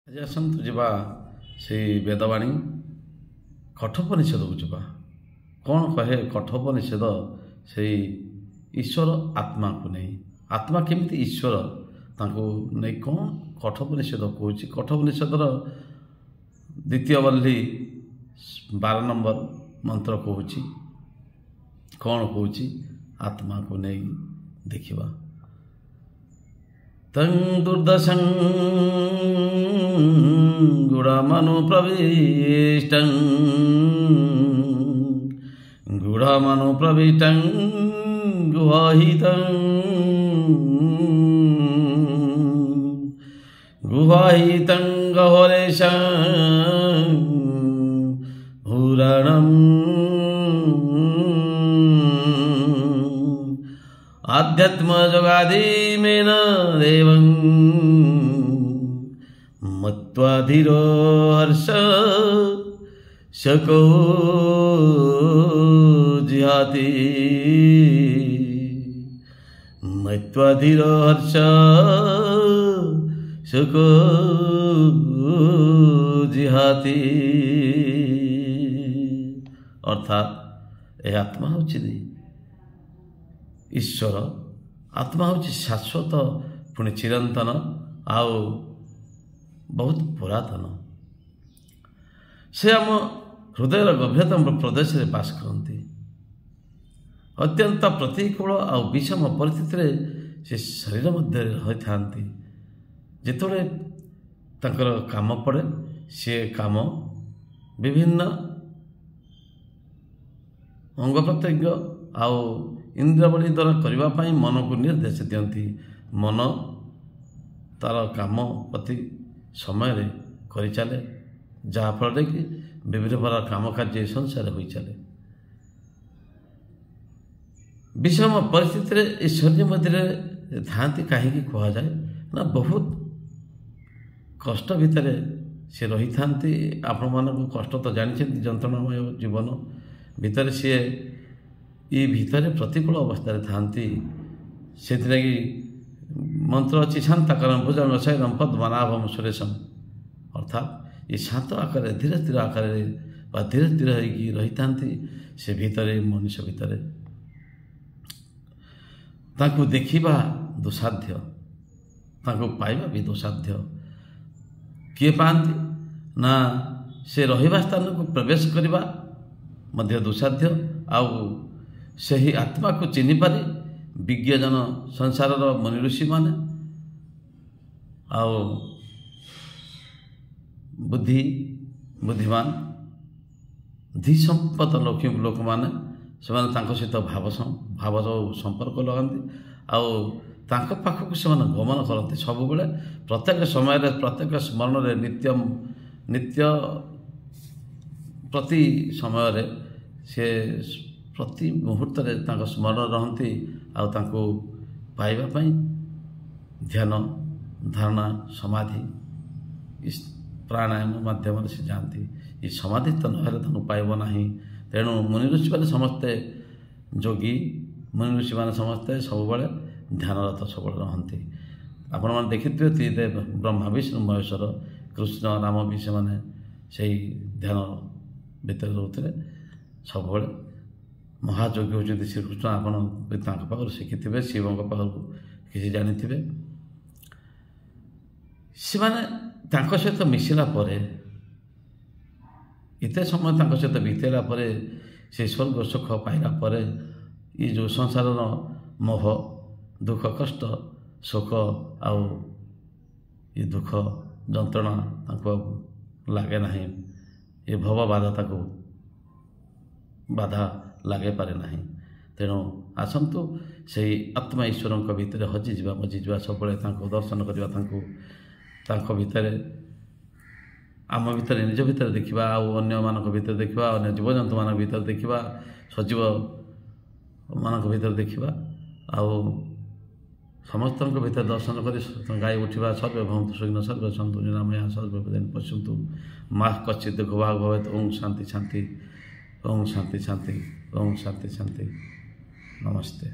ଆଜି ଆସନ୍ତୁ ଯିବା ସେଇ ବେଦବାଣୀ କଠୋପନିଷେଦକୁ ଯିବା। କ'ଣ କହେ କଠୋପନିଷେଦ ସେଇ ଈଶ୍ୱର ଆତ୍ମାକୁ ନେଇ? ଆତ୍ମା କେମିତି ଈଶ୍ୱର ତାଙ୍କୁ ନେଇ କ'ଣ କଠୋପନିଷେଦ କହୁଛି? କଠୋପନିଷେଦର ଦ୍ୱିତୀୟ ବଲ୍ଲୀ 12 ନମ୍ବର ମନ୍ତ୍ର କହୁଛି କ'ଣ କହୁଛି? ଆତ୍ମାକୁ ନେଇ ଦେଖିବା। तं दुर्दशं गूढमनुप्रविष्टं गुहाहितं गहोरेशं पुराणम् आध्यात्मजगादिमेन देवं मत्वा धीरो हर्ष शको जिहाति मत्वा धीरो हर्ष शको जिहाति। अर्थात ए आत्मा होछि ईश्वर, आत्मा हूँ शाश्वत पुणी चिरंतन आउ बहुत पुरातन। से आम हृदय गभीरतम प्रदेश में बास करती। अत्यंत प्रतिकूल आउ विषम परिस्थिति से शरीर मध्य रही था। जिते काम पड़े सी काम विभिन्न अंग प्रत्यंग आउ इंद्रियावली द्वारा करने मन को निर्देश दियंती। मन तार काम प्रति समय कर चले जहाँफल कि विभिन्न प्रकार काम कार्य संसार हो चले। विषम परिस्थिति शरीर मध्य था कहीं कह जाए ना बहुत कष्ट भितर सी रही था। आपण मान कष्ट तो जानते जंत्रणामय जीवन भितर सी ये भितर प्रतिकूल अवस्था था। से मंत्र अच्छी शांताकारम भुजंग शैलम पद्मनाभम सुरेशम। अर्थात ये शांत आकार धीरे धीरे आकार धीरे धीरे रही था। से भितर मनुष्य भितर ताकू देखा दुसाध्य, ताकू पाइबा भी दुसाध्य। किए पाती ना से रहिबा स्थान को प्रवेश करवा मध्य दुसाध्य। आउ सही आत्मा को चिन्ह पारी विज्ञजन संसार मुनि ऋषि माने बुद्धि बुद्धिमान धि संपत लोक माने सहित भाव संपर्क लगाती। पाखक से गमन करते सब बेले प्रत्येक समय प्रत्येक स्मरण नित्य प्रति समय से प्रति मुहूर्त स्मरण रहती। पाइबापी ध्यान धारणा समाधि प्राणायाम माध्यम से जाती। ये समाधि तो ना पाइब ना। तेणु मुनि ऋषि मैंने समस्ते जोगी मुनि ऋषि मैंने समस्ते सब ध्यानरत सब रहती। आपण मैंने देखिए ब्रह्मा विष्णु महेश्वर कृष्ण राम भी से से ध्यान भितर रोते सब महायोगी होती श्रीकृष्ण। आपण पाखर शिखि शिव पाखर किसी जानी से सहित मिसिला इते समय सहित बीतेला से स्वर्ग सुख पाइला ये जो संसार मोह दुख कष्ट शोक आउ ये दुख जंत्रणा लगे ना। ये भव बाधा बाधा लगे पारे ना। तेणु आसतु से आत्मा ईश्वर भितर हजिजा मजिजा सब दर्शन करवा भितर आम भितर निज भितर देखा अन्य मानक भितर देखा अन्य जीवजंतु मान भितर देखा सजीव मानक भितर देखा समस्त भितर दर्शन कर गाई उठा सर्वे भवन्तु सुखिनः सर्वे सन्तु निरामया सर्वे भद्राणि पश्यन्तु मा कश्चित् दुःखभाग् भवेत्। ओम शांति शांति ओम शांति शांति ओम शांति शांति। नमस्ते।